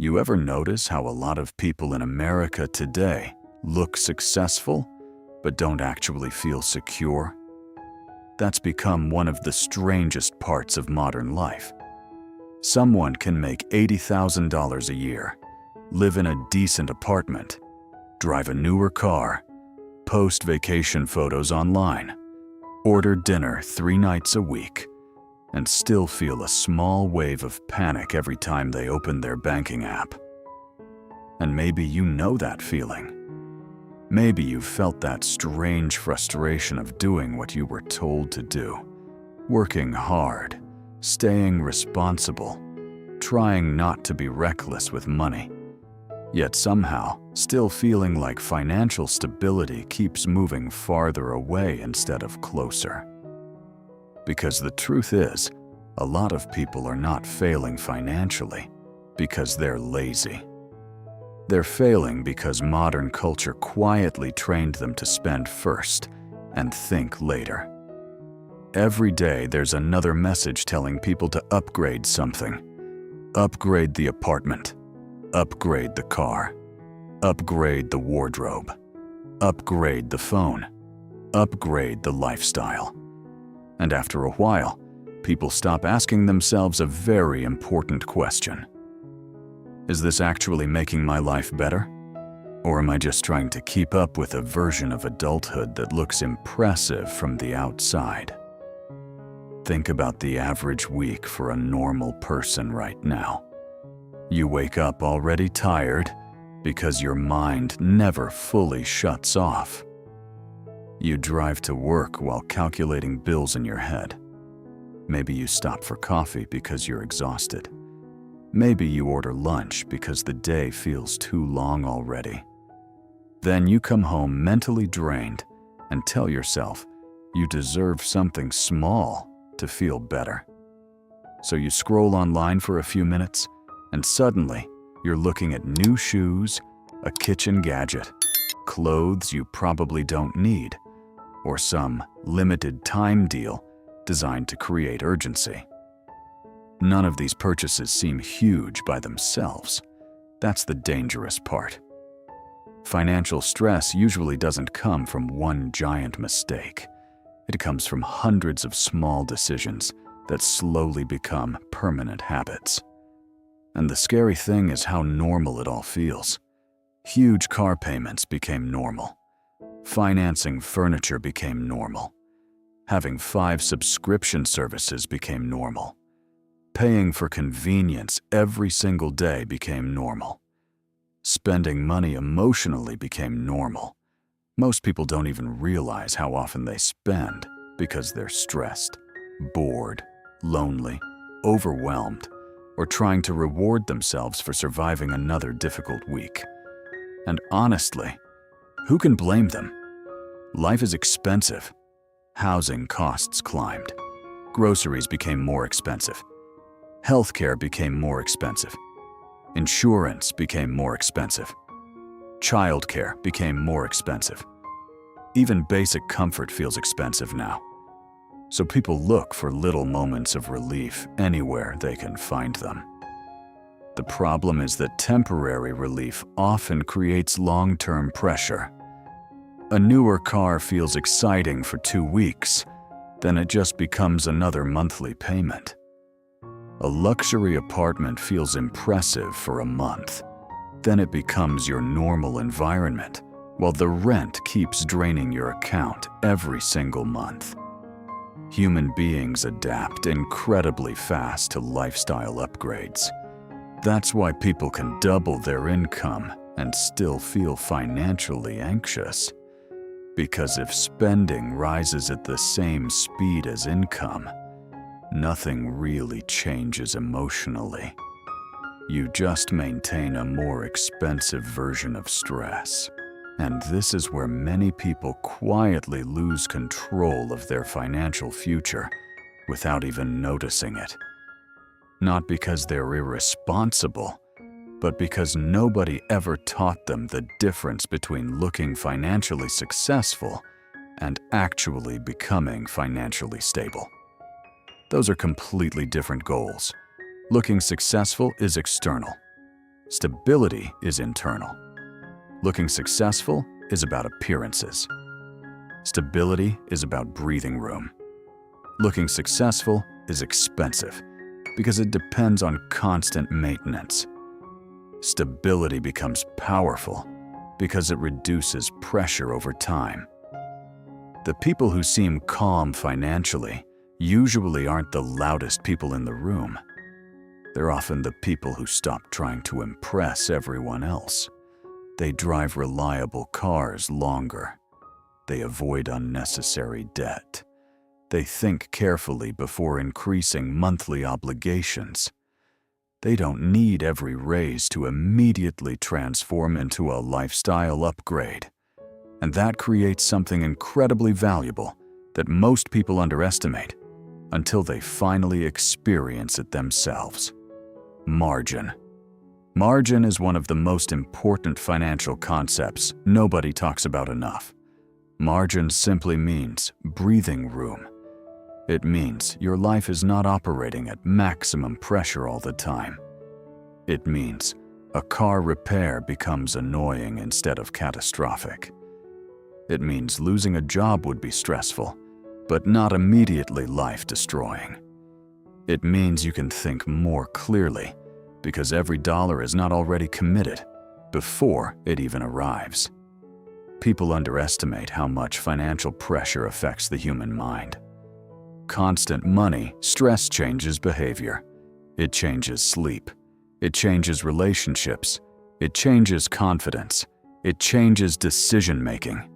You ever notice how a lot of people in America today look successful, but don't actually feel secure? That's become one of the strangest parts of modern life. Someone can make $80,000 a year, live in a decent apartment, drive a newer car, post vacation photos online, order dinner 3 nights a week, and still feel a small wave of panic every time they open their banking app. And maybe you know that feeling. Maybe you've felt that strange frustration of doing what you were told to do, working hard, staying responsible, trying not to be reckless with money, yet somehow still feeling like financial stability keeps moving farther away instead of closer. Because the truth is, a lot of people are not failing financially because they're lazy. They're failing because modern culture quietly trained them to spend first and think later. Every day there's another message telling people to upgrade something. Upgrade the apartment. Upgrade the car. Upgrade the wardrobe. Upgrade the phone. Upgrade the lifestyle. And after a while, people stop asking themselves a very important question. Is this actually making my life better? Or am I just trying to keep up with a version of adulthood that looks impressive from the outside? Think about the average week for a normal person right now. You wake up already tired because your mind never fully shuts off. You drive to work while calculating bills in your head. Maybe you stop for coffee because you're exhausted. Maybe you order lunch because the day feels too long already. Then you come home mentally drained and tell yourself you deserve something small to feel better. So you scroll online for a few minutes, and suddenly you're looking at new shoes, a kitchen gadget, clothes you probably don't need, or some limited time deal designed to create urgency. None of these purchases seem huge by themselves. That's the dangerous part. Financial stress usually doesn't come from one giant mistake. It comes from hundreds of small decisions that slowly become permanent habits. And the scary thing is how normal it all feels. Huge car payments became normal. Financing furniture became normal. Having 5 subscription services became normal. Paying for convenience every single day became normal. Spending money emotionally became normal. Most people don't even realize how often they spend because they're stressed, bored, lonely, overwhelmed, or trying to reward themselves for surviving another difficult week. And honestly, who can blame them? Life is expensive. Housing costs climbed. Groceries became more expensive. Healthcare became more expensive. Insurance became more expensive. Childcare became more expensive. Even basic comfort feels expensive now. So people look for little moments of relief anywhere they can find them. The problem is that temporary relief often creates long-term pressure. A newer car feels exciting for 2 weeks, then it just becomes another monthly payment. A luxury apartment feels impressive for a month, then it becomes your normal environment, while the rent keeps draining your account every single month. Human beings adapt incredibly fast to lifestyle upgrades. That's why people can double their income and still feel financially anxious. Because if spending rises at the same speed as income, nothing really changes emotionally. You just maintain a more expensive version of stress. And this is where many people quietly lose control of their financial future without even noticing it. Not because they're irresponsible, but because nobody ever taught them the difference between looking financially successful and actually becoming financially stable. Those are completely different goals. Looking successful is external. Stability is internal. Looking successful is about appearances. Stability is about breathing room. Looking successful is expensive because it depends on constant maintenance. Stability becomes powerful because it reduces pressure over time. The people who seem calm financially usually aren't the loudest people in the room. They're often the people who stop trying to impress everyone else. They drive reliable cars longer. They avoid unnecessary debt. They think carefully before increasing monthly obligations. They don't need every raise to immediately transform into a lifestyle upgrade. And that creates something incredibly valuable that most people underestimate until they finally experience it themselves. Margin. Margin is one of the most important financial concepts nobody talks about enough. Margin simply means breathing room. It means your life is not operating at maximum pressure all the time. It means a car repair becomes annoying instead of catastrophic. It means losing a job would be stressful, but not immediately life-destroying. It means you can think more clearly because every dollar is not already committed before it even arrives. People underestimate how much financial pressure affects the human mind. Constant money stress changes behavior. It changes sleep. It changes relationships. It changes confidence. It changes decision-making.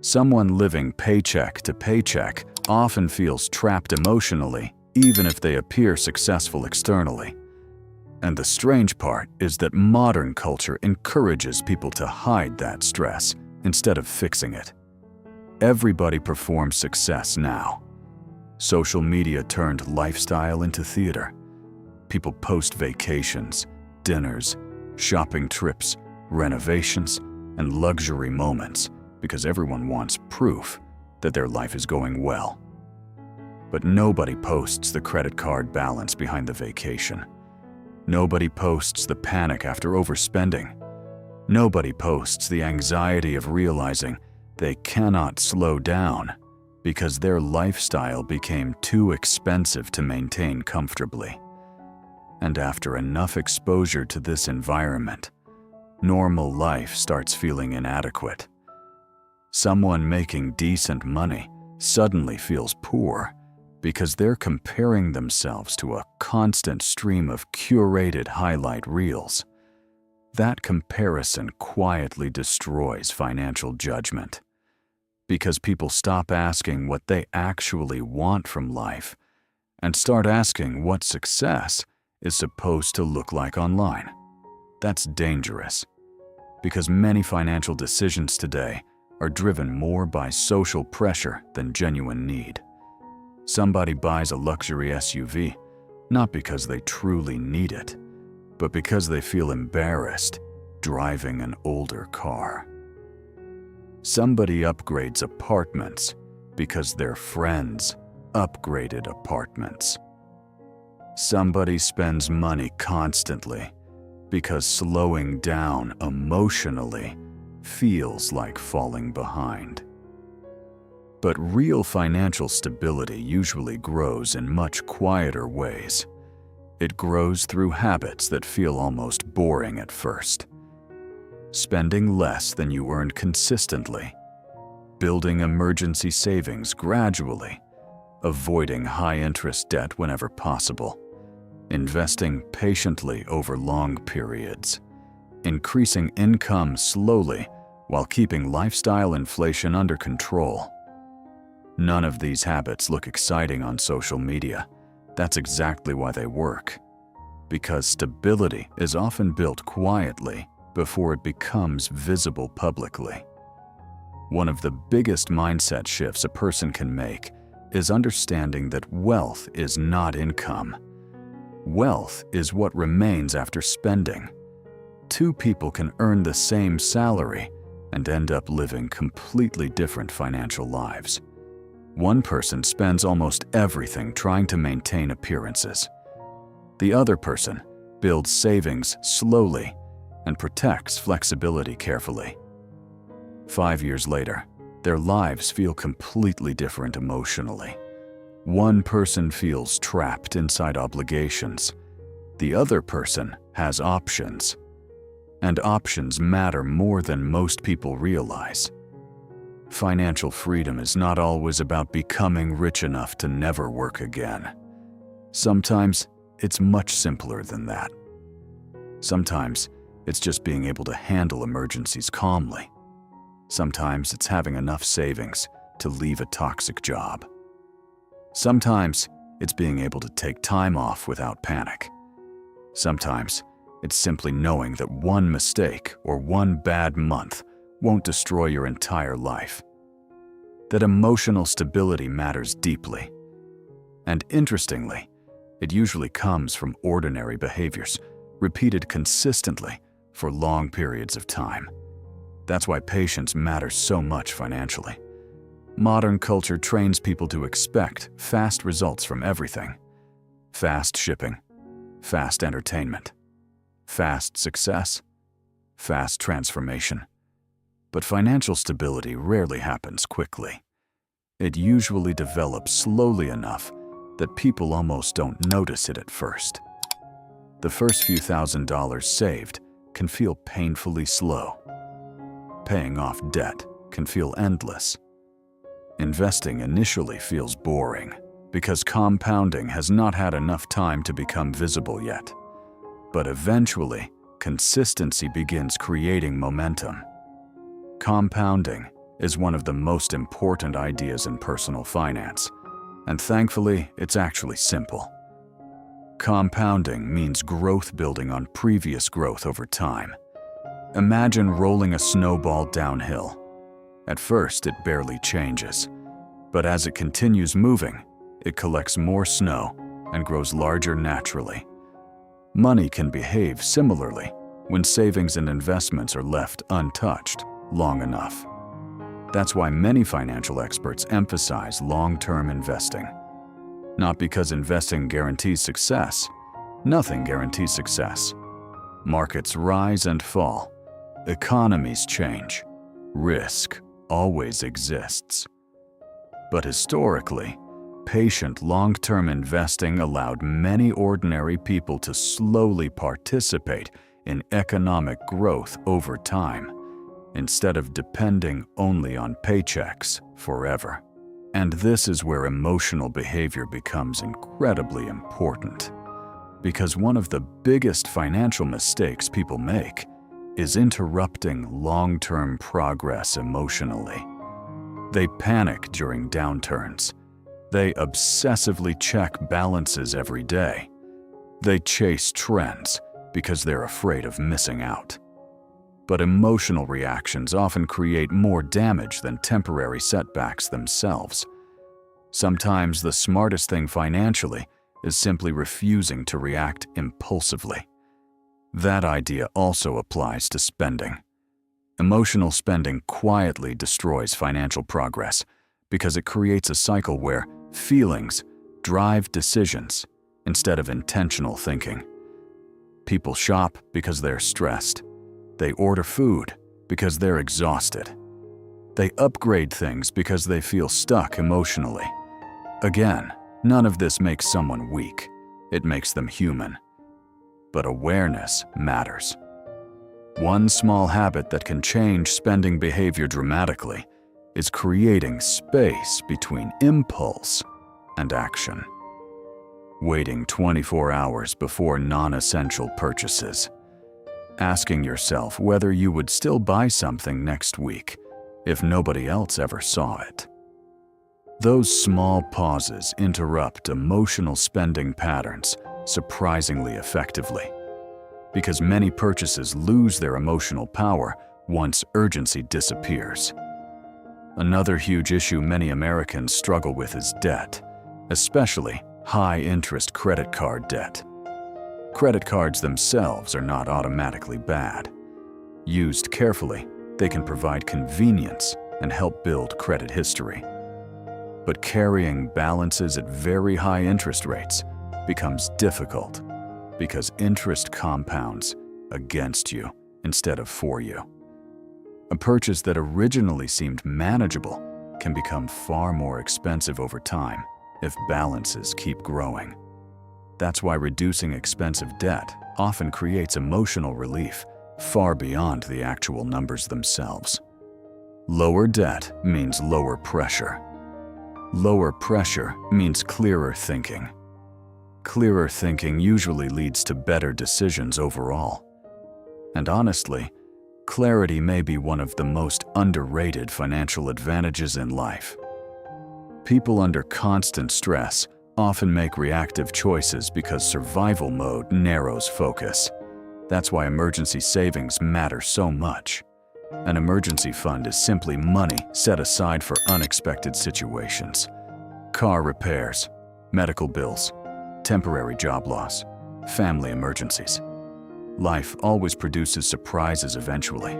Someone living paycheck to paycheck often feels trapped emotionally, even if they appear successful externally. And the strange part is that modern culture encourages people to hide that stress instead of fixing it. Everybody performs success now. Social media turned lifestyle into theater. People post vacations, dinners, shopping trips, renovations, and luxury moments because everyone wants proof that their life is going well. But nobody posts the credit card balance behind the vacation. Nobody posts the panic after overspending. Nobody posts the anxiety of realizing they cannot slow down because their lifestyle became too expensive to maintain comfortably. And after enough exposure to this environment, normal life starts feeling inadequate. Someone making decent money suddenly feels poor because they're comparing themselves to a constant stream of curated highlight reels. That comparison quietly destroys financial judgment because people stop asking what they actually want from life and start asking what success is supposed to look like online. That's dangerous because many financial decisions today are driven more by social pressure than genuine need. Somebody buys a luxury SUV not because they truly need it, but because they feel embarrassed driving an older car. Somebody upgrades apartments because their friends upgraded apartments. Somebody spends money constantly because slowing down emotionally feels like falling behind. But real financial stability usually grows in much quieter ways. It grows through habits that feel almost boring at first. Spending less than you earned consistently, building emergency savings gradually, avoiding high-interest debt whenever possible, investing patiently over long periods, increasing income slowly while keeping lifestyle inflation under control. None of these habits look exciting on social media. That's exactly why they work. Because stability is often built quietly before it becomes visible publicly. One of the biggest mindset shifts a person can make is understanding that wealth is not income. Wealth is what remains after spending. Two people can earn the same salary and end up living completely different financial lives. One person spends almost everything trying to maintain appearances. The other person builds savings slowly, and protects flexibility carefully. 5 years later, their lives feel completely different emotionally. One person feels trapped inside obligations. The other person has options. And options matter more than most people realize. Financial freedom is not always about becoming rich enough to never work again. Sometimes it's much simpler than that. Sometimes it's just being able to handle emergencies calmly. Sometimes it's having enough savings to leave a toxic job. Sometimes it's being able to take time off without panic. Sometimes it's simply knowing that one mistake or one bad month won't destroy your entire life. That emotional stability matters deeply. And interestingly, it usually comes from ordinary behaviors, repeated consistently for long periods of time. That's why patience matters so much financially. Modern culture trains people to expect fast results from everything. Fast shipping, fast entertainment, fast success, fast transformation. But financial stability rarely happens quickly. It usually develops slowly enough that people almost don't notice it at first. The first few $1,000s saved can feel painfully slow. Paying off debt can feel endless. Investing initially feels boring because compounding has not had enough time to become visible yet. But eventually, consistency begins creating momentum. Compounding is one of the most important ideas in personal finance, and thankfully, it's actually simple. Compounding means growth building on previous growth over time. Imagine rolling a snowball downhill. At first, it barely changes, but as it continues moving, it collects more snow and grows larger naturally. Money can behave similarly when savings and investments are left untouched long enough. That's why many financial experts emphasize long-term investing. Not because investing guarantees success. Nothing guarantees success. Markets rise and fall. Economies change. Risk always exists. But historically, patient long-term investing allowed many ordinary people to slowly participate in economic growth over time, instead of depending only on paychecks forever. And this is where emotional behavior becomes incredibly important. Because one of the biggest financial mistakes people make is interrupting long-term progress emotionally. They panic during downturns. They obsessively check balances every day. They chase trends because they're afraid of missing out. But emotional reactions often create more damage than temporary setbacks themselves. Sometimes the smartest thing financially is simply refusing to react impulsively. That idea also applies to spending. Emotional spending quietly destroys financial progress because it creates a cycle where feelings drive decisions instead of intentional thinking. People shop because they're stressed. They order food because they're exhausted. They upgrade things because they feel stuck emotionally. Again, none of this makes someone weak. It makes them human. But awareness matters. One small habit that can change spending behavior dramatically is creating space between impulse and action. Waiting 24 hours before non-essential purchases. Asking yourself whether you would still buy something next week if nobody else ever saw it. Those small pauses interrupt emotional spending patterns surprisingly effectively, because many purchases lose their emotional power once urgency disappears. Another huge issue many Americans struggle with is debt, especially high-interest credit card debt. Credit cards themselves are not automatically bad. Used carefully, they can provide convenience and help build credit history. But carrying balances at very high interest rates becomes difficult. because interest compounds against you instead of for you. A purchase that originally seemed manageable can become far more expensive over time if balances keep growing. That's why reducing expensive debt often creates emotional relief far beyond the actual numbers themselves. Lower debt means lower pressure. Lower pressure means clearer thinking. Clearer thinking usually leads to better decisions overall. And honestly, clarity may be one of the most underrated financial advantages in life. People under constant stress often make reactive choices because survival mode narrows focus. That's why emergency savings matter so much. An emergency fund is simply money set aside for unexpected situations. Car repairs, medical bills, temporary job loss, family emergencies. Life always produces surprises eventually.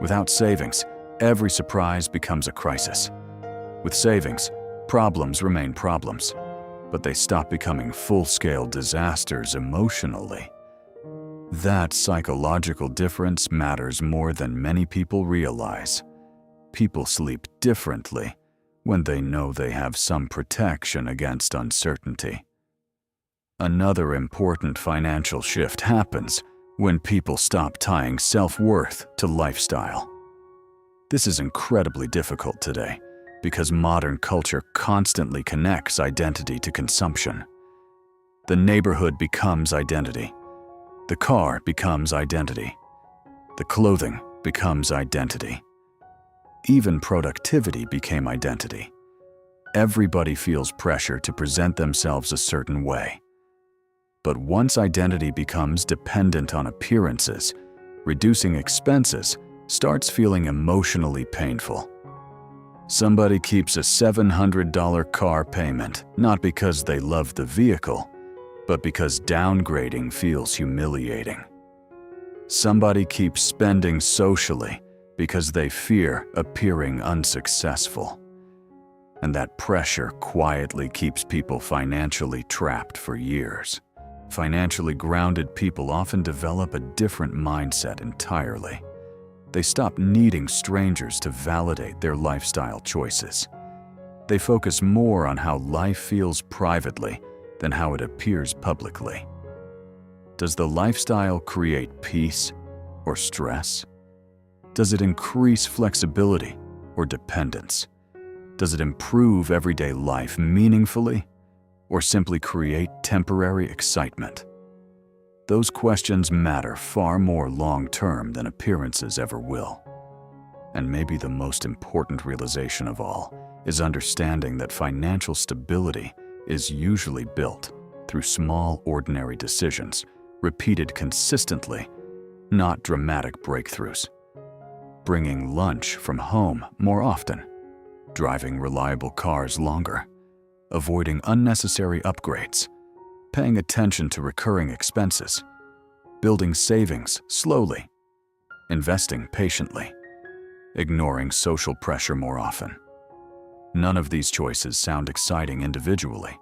Without savings, every surprise becomes a crisis. With savings, problems remain problems, but they stop becoming full-scale disasters emotionally. That psychological difference matters more than many people realize. People sleep differently when they know they have some protection against uncertainty. Another important financial shift happens when people stop tying self-worth to lifestyle. This is incredibly difficult today because modern culture constantly connects identity to consumption. The neighborhood becomes identity. The car becomes identity. The clothing becomes identity. Even productivity became identity. Everybody feels pressure to present themselves a certain way. But once identity becomes dependent on appearances, reducing expenses starts feeling emotionally painful. Somebody keeps a $700 car payment not because they love the vehicle, but because downgrading feels humiliating. Somebody keeps spending socially because they fear appearing unsuccessful. And that pressure quietly keeps people financially trapped for years. Financially grounded people often develop a different mindset entirely. They stop needing strangers to validate their lifestyle choices. They focus more on how life feels privately than how it appears publicly. Does the lifestyle create peace or stress? Does it increase flexibility or dependence? Does it improve everyday life meaningfully or simply create temporary excitement? Those questions matter far more long-term than appearances ever will. And maybe the most important realization of all is understanding that financial stability is usually built through small, ordinary decisions, repeated consistently, not dramatic breakthroughs. Bringing lunch from home more often, driving reliable cars longer, avoiding unnecessary upgrades, paying attention to recurring expenses, building savings slowly, investing patiently, ignoring social pressure more often. None of these choices sound exciting individually,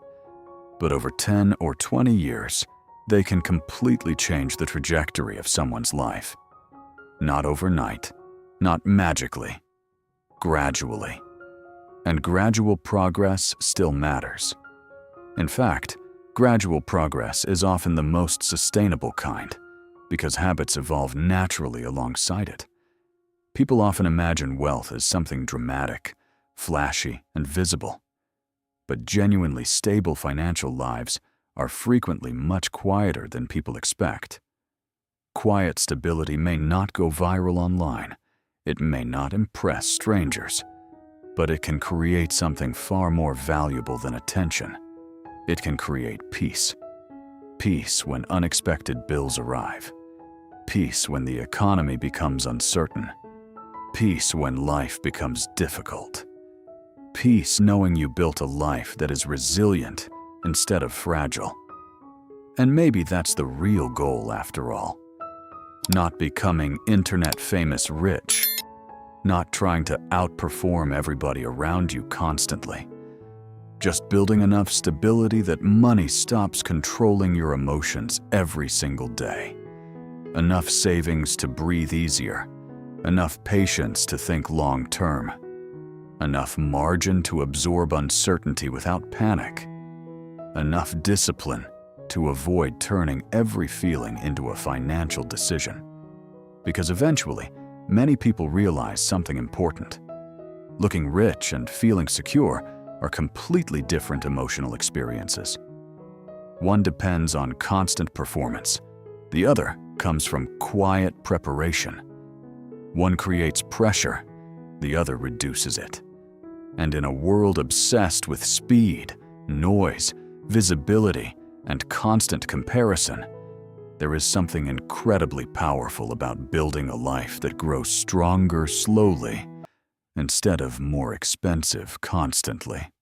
but over 10 or 20 years, they can completely change the trajectory of someone's life. Not overnight, not magically, gradually. And gradual progress still matters. In fact, gradual progress is often the most sustainable kind because habits evolve naturally alongside it. People often imagine wealth as something dramatic, flashy, and visible. But genuinely stable financial lives are frequently much quieter than people expect. Quiet stability may not go viral online. It may not impress strangers. But it can create something far more valuable than attention. It can create peace. Peace when unexpected bills arrive. Peace when the economy becomes uncertain. Peace when life becomes difficult. Peace knowing you built a life that is resilient instead of fragile. And maybe that's the real goal after all. Not becoming internet famous rich. Not trying to outperform everybody around you constantly. Just building enough stability that money stops controlling your emotions every single day. Enough savings to breathe easier. Enough patience to think long-term. Enough margin to absorb uncertainty without panic. Enough discipline to avoid turning every feeling into a financial decision. Because eventually, many people realize something important. Looking rich and feeling secure are completely different emotional experiences. One depends on constant performance. The other comes from quiet preparation. One creates pressure, the other reduces it. And in a world obsessed with speed, noise, visibility, and constant comparison, there is something incredibly powerful about building a life that grows stronger slowly instead of more expensive constantly.